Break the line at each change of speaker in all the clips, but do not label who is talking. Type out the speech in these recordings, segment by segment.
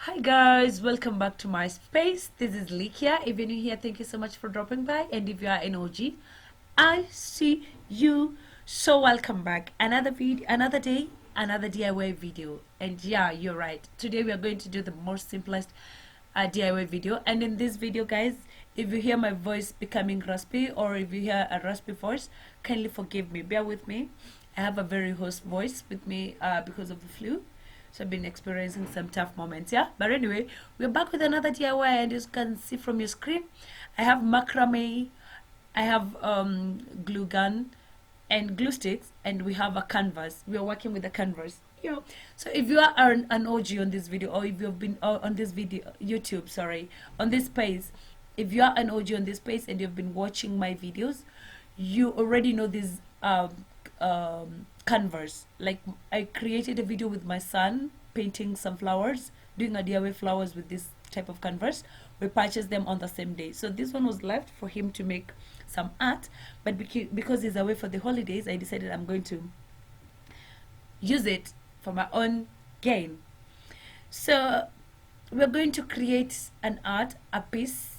Hi guys, welcome back to my space. This is Likia. If you're new here, thank you so much for dropping by. And if you are an OG, I see you. So welcome back. Another video, another day, another DIY video. And yeah, you're right. Today we are going to do the most simplest DIY video. And in this video, guys, if you hear my voice becoming raspy or if you hear a raspy voice, kindly forgive me. Bear with me. I have a very hoarse voice with me because of the flu. So I've been experiencing some tough moments, yeah? But anyway, we're back with another DIY, and as you can see from your screen, I have macrame, I have glue gun and glue sticks, and we have a canvas. We are working with a canvas. So if you are an OG on this video, or if you've been on this video, YouTube, sorry, on this page, if you are an OG on this page and you've been watching my videos, you already know this canvas. Like, I created a video with my son painting some flowers, doing a DIY flowers with this type of canvas. We purchased them on the same day, so this one was left for him to make some art, but because he's away for the holidays, I decided I'm going to use it for my own gain. So we're going to create an art, a piece,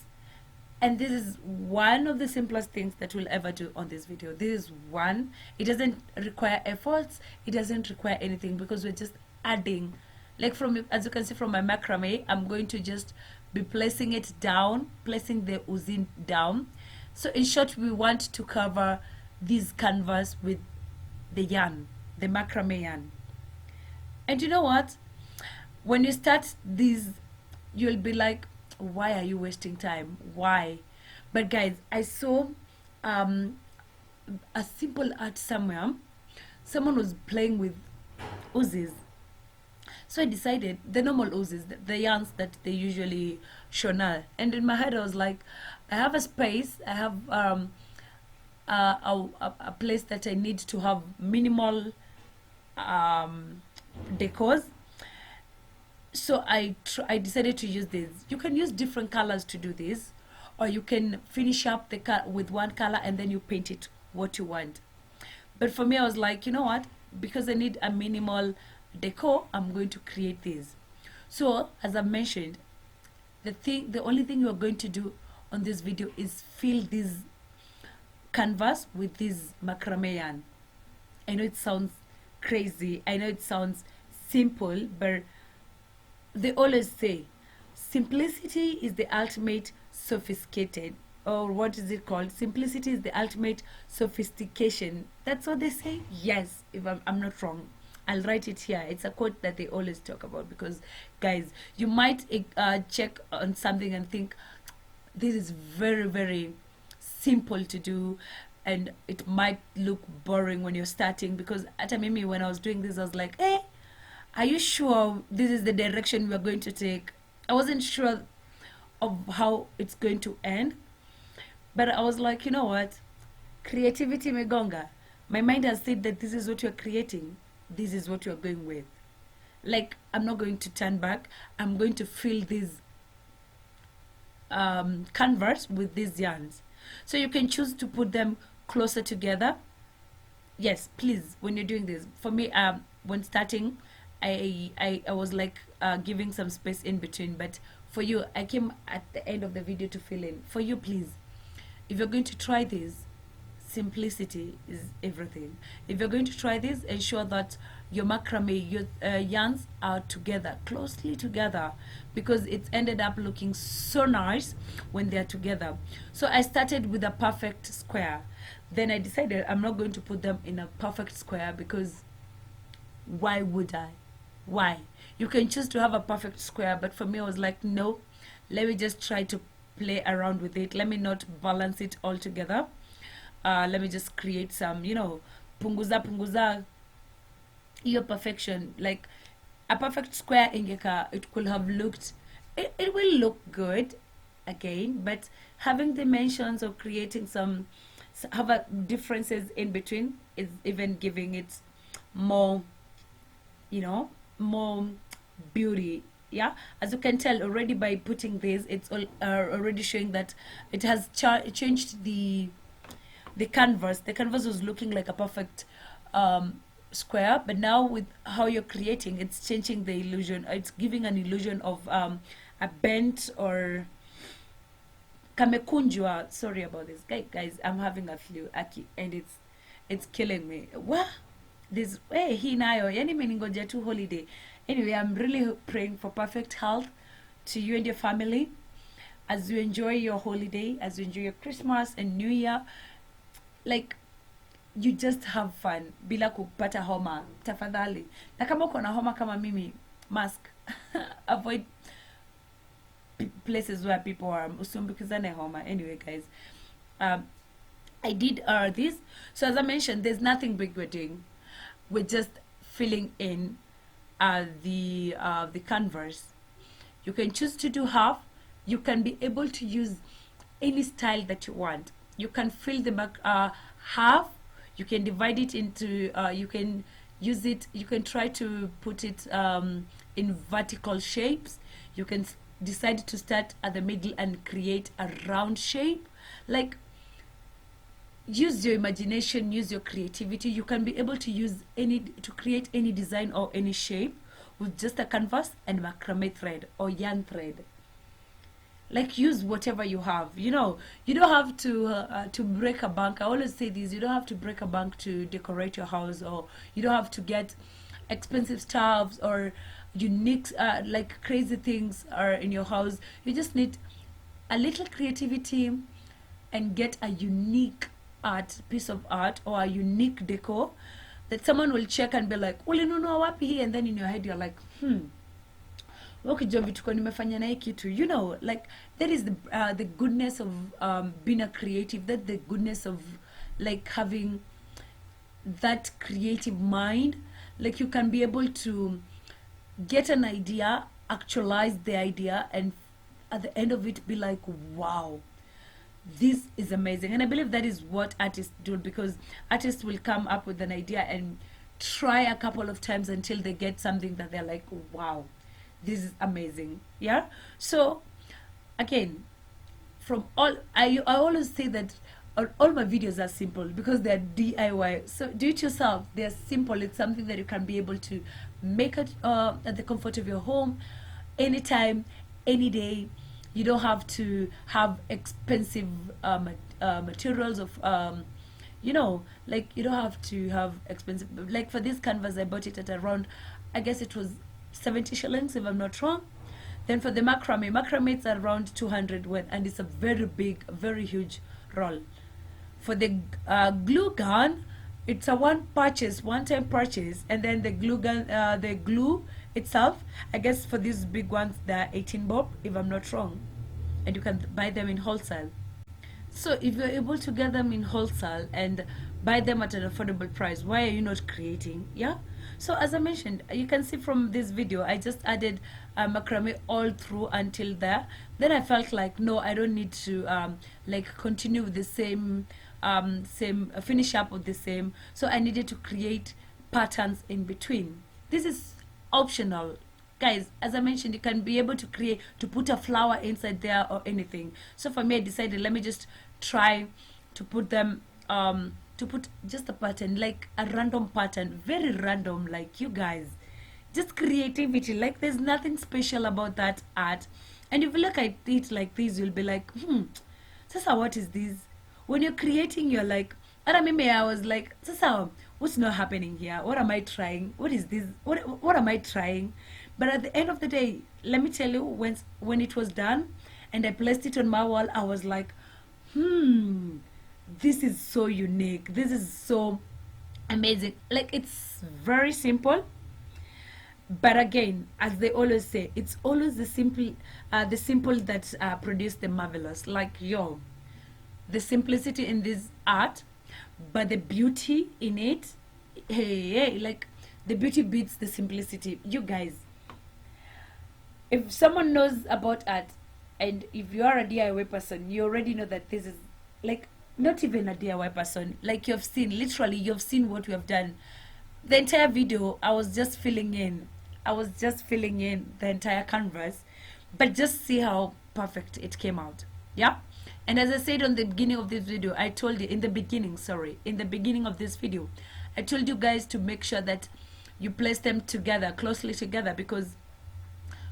and this is one of the simplest things that we'll ever do on this video. This is one. It doesn't require efforts, it doesn't require anything, because we're just adding, like, from, as you can see from my macrame, I'm going to just be placing it down, placing the uzin down. So in short, we want to cover this canvas with the yarn, the macrame yarn. And you know what, when you start this, you'll be like, why are you wasting time? Why? But guys, I saw a simple art somewhere. Someone was playing with oozes, so I decided, the normal oozes, the yarns that they usually show now. And in my head I was like, I have a space, I have a place that I need to have minimal decors. So I decided to use this. You can use different colors to do this, or you can finish up the with one color and then you paint it what you want. But for me, I was like, you know what, because I need a minimal decor, I'm going to create this. So as I mentioned, the only thing you're going to do on this video is fill this canvas with this macrame yarn. I know it sounds crazy, I know it sounds simple, but they always say simplicity is the ultimate sophisticated, or what is it called, simplicity is the ultimate sophistication. That's what they say. Yes, if I'm not wrong, I'll write it here. It's a quote that they always talk about, because guys, you might check on something and think this is very, very simple to do, and it might look boring when you're starting. Because at Mimi, when I was doing this, I was like, hey, are you sure this is the direction we're going to take? I wasn't sure of how it's going to end, but I was like, you know what, creativity megonga. My mind has said that this is what you're creating, this is what you're going with. Like, I'm not going to turn back. I'm going to fill this canvas with these yarns. So you can choose to put them closer together. Yes, please, when you're doing this. For me, when starting, I was like giving some space in between, but for you, I came at the end of the video to fill in. For you, please, if you're going to try this, simplicity is everything. If you're going to try this, ensure that your macrame, your yarns are together, closely together, because it's ended up looking so nice when they're together. So I started with a perfect square. Then I decided I'm not going to put them in a perfect square, because why would I? Why? You can choose to have a perfect square, but for me, I was like, no, let me just try to play around with it. Let me not balance it all together. Let me just create some, punguza your perfection. Like, a perfect square ingeka, it could have looked, it will look good again, but having dimensions or creating some have differences in between is even giving it more, more beauty. Yeah, as you can tell already by putting this, it's all already showing that it has changed the canvas. The canvas was looking like a perfect square, but now with how you're creating, it's changing the illusion. It's giving an illusion of a bent or kamekunjwa. Sorry about this, guys. I'm having a flu, aki, and it's killing me. What? This hii nayo yani meningoja tu holiday. Anyway, I'm really praying for perfect health to you and your family as you enjoy your holiday, as you enjoy your Christmas and New Year. Like, you just have fun bila kupata homa tafadhali, na kama uko na homa kama mimi, mask. Avoid places where people are usiambukizane homa. Anyway, guys, I did this. So as I mentioned, there's nothing big we're doing. We're just filling in the canvas. You can choose to do half. You can be able to use any style that you want. You can fill the back half. You can divide it into, you can use it, you can try to put it in vertical shapes. You can decide to start at the middle and create a round shape. Like, use your imagination, use your creativity. You can be able to use to create any design or any shape with just a canvas and macrame thread or yarn thread. Like, use whatever you have. You know, you don't have to break a bank. I always say this: you don't have to break a bank to decorate your house, or you don't have to get expensive stuffs or unique like crazy things are in your house. You just need a little creativity and get a unique piece of art or a unique decor that someone will check and be like, ulinunua wapi? And then in your head you're like, nimefanya na hii kitu. You know, like, that is the goodness of being a creative. That the goodness of like having that creative mind. Like, you can be able to get an idea, actualize the idea, and at the end of it be like, wow, this is amazing. And I believe that is what artists do, because artists will come up with an idea and try a couple of times until they get something that they're like, wow, this is amazing. Yeah. So again, from all, I always say that all my videos are simple because they're DIY. So do it yourself. They're simple. It's something that you can be able to make it at the comfort of your home, anytime, any day. You don't have to have expensive materials of you know, like, you don't have to have expensive, like for this canvas I bought it at around, I guess it was 70 shillings if I'm not wrong. Then for the macrame it's around 200 when, and it's a very big, very huge roll. For the glue gun, it's a one-time purchase, and then the glue gun, the glue itself, I guess for these big ones they're 18 bob if I'm not wrong, and you can buy them in wholesale. So if you're able to get them in wholesale and buy them at an affordable price, why are you not creating? Yeah. So as I mentioned, you can see from this video, I just added macrame all through until there. Then I felt like, no, I don't need to like continue with the same finish up with the same. So I needed to create patterns in between. This is optional, guys. As I mentioned, you can be able to create, to put a flower inside there or anything. So for me, I decided, let me just try to put them to put just a pattern, like a random pattern, very random, like, you guys, just creativity. Like, there's nothing special about that art. And if you look at it like this, you'll be like, Sasa, what is this? When you're creating, you're like, I was like, Sasa, what's not happening here? What am I trying? What is this? What am I trying? But at the end of the day, let me tell you, when it was done and I placed it on my wall, I was like, this is so unique. This is so amazing. Like, it's very simple. But again, as they always say, it's always the simple that produce the marvelous. Like, yo, the simplicity in this art, but the beauty in it, hey, like, the beauty beats the simplicity. You guys, if someone knows about art, and if you are a DIY person, you already know that this is, like, not even a DIY person. Like, you've seen what we have done. The entire video, I was just filling in the entire canvas, but just see how perfect it came out. Yeah. And as I said on the beginning of this video, I told you in the beginning of this video, I told you guys to make sure that you place them together, closely together, because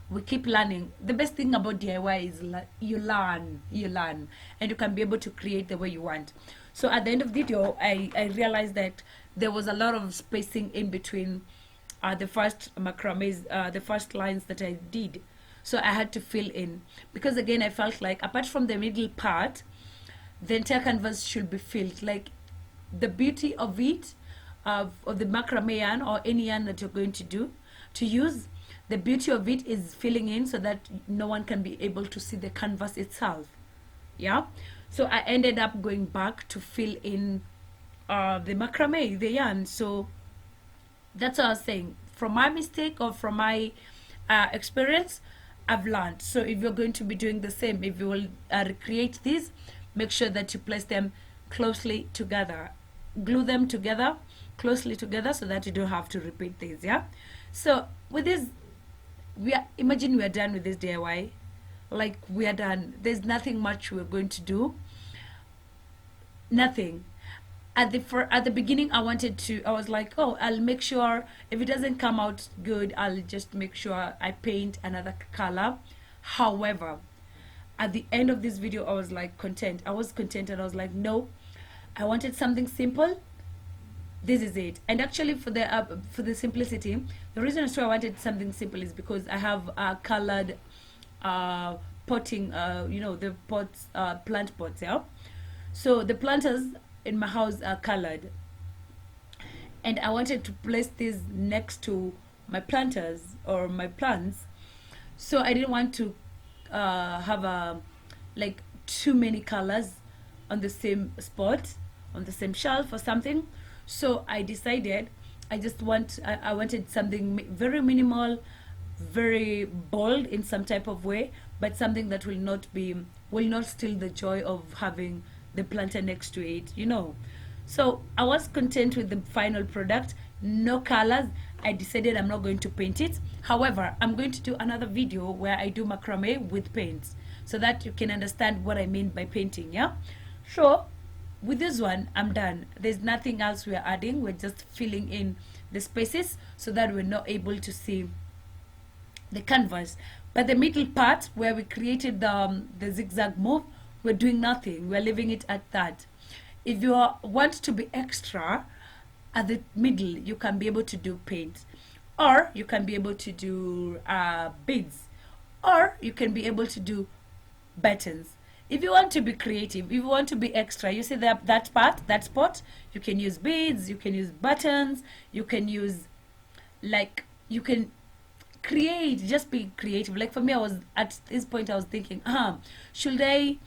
we keep learning. The best thing about DIY is you learn, and you can be able to create the way you want. So at the end of the video, I realized that there was a lot of spacing in between the first macrames, the first lines that I did. So I had to fill in, because again, I felt like apart from the middle part, the entire canvas should be filled. Like the beauty of it, of the macrame yarn or any yarn that you're going to use, the beauty of it is filling in so that no one can be able to see the canvas itself. Yeah, so I ended up going back to fill in the macrame, the yarn. So that's what I was saying. From my mistake or from my experience, I've learned. So if you're going to be doing the same, if you will recreate these, make sure that you place them closely together, glue them together, closely together, so that you don't have to repeat these. Yeah, so with this, imagine we are done with this DIY. Like, we are done. There's nothing much we're going to do. Nothing. At the beginning, I was like, oh, I'll make sure if it doesn't come out good, I'll just make sure I paint another color. However, at the end of this video, I was like content. I was content, and I was like, no, I wanted something simple. This is it. And actually, for the simplicity, the reason I wanted something simple is because I have colored potting, the pots, plant pots. Yeah, so the planters in my house are colored, and I wanted to place these next to my planters or my plants. So I didn't want to have like too many colors on the same spot, on the same shelf or something. So I decided I wanted something very minimal, very bold in some type of way, but something that will not steal the joy of having the planter next to it, So I was content with the final product. No colors. I decided I'm not going to paint it. However, I'm going to do another video where I do macrame with paints, so that you can understand what I mean by painting. Yeah, so with this one, I'm done. There's nothing else we're adding. We're just filling in the spaces so that we're not able to see the canvas. But the middle part where we created the zigzag move, we're doing nothing. We're leaving it at that. If you want to be extra at the middle, you can be able to do paint, or you can be able to do beads, or you can be able to do buttons. If you want to be creative, if you want to be extra, you see that spot, you can use beads, you can use buttons, you can use, like, you can create, just be creative. Like for me, I was at this point, I was thinking, should I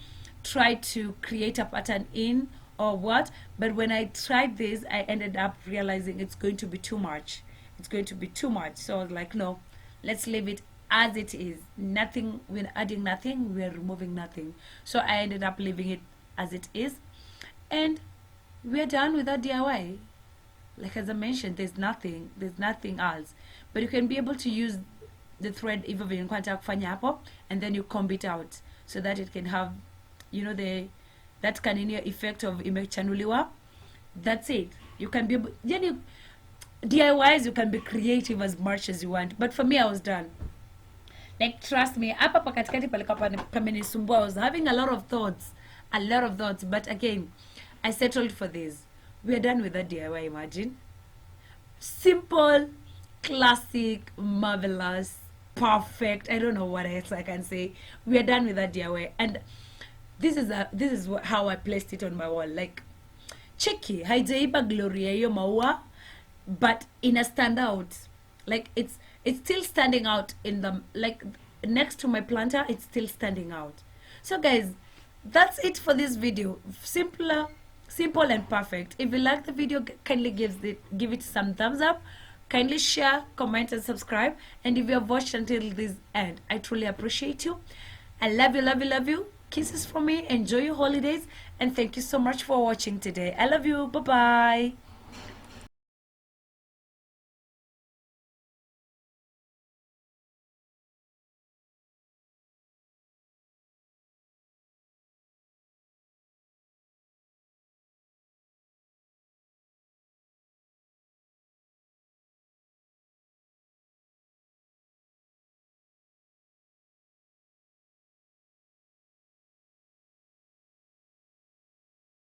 try to create a pattern in or what? But when I tried this, I ended up realizing it's going to be too much. It's going to be too much. So I was like, no, let's leave it as it is. Nothing, we're adding nothing, we're removing nothing. So I ended up leaving it as it is, and we're done with that DIY. Like, as I mentioned, there's nothing else. But you can be able to use the thread even when kufanya hapo, and then you comb it out so that it can have, that caninier effect of imechanuliwa. That's it. You can be able, DIYs, you can be creative as much as you want. But for me, I was done. Like, trust me, hapa pakatikati palikuwa pamenisumbua. I was having a lot of thoughts, but again, I settled for this. We are done with that DIY. Imagine, simple, classic, marvelous, perfect. I don't know what else I can say. We are done with that DIY, and this is how I placed it on my wall. Like, checky, haijaiba gloria yo maua, but in a standout. Like, it's still standing out in the, like, next to my planter, it's still standing out. So guys, that's it for this video. Simple and perfect. If you like the video, kindly give it some thumbs up. Kindly share, comment, and subscribe. And if you have watched until this end, I truly appreciate you. I love you, love you, love you. Kisses from me. Enjoy your holidays, and thank you so much for watching today. I love you. Bye bye.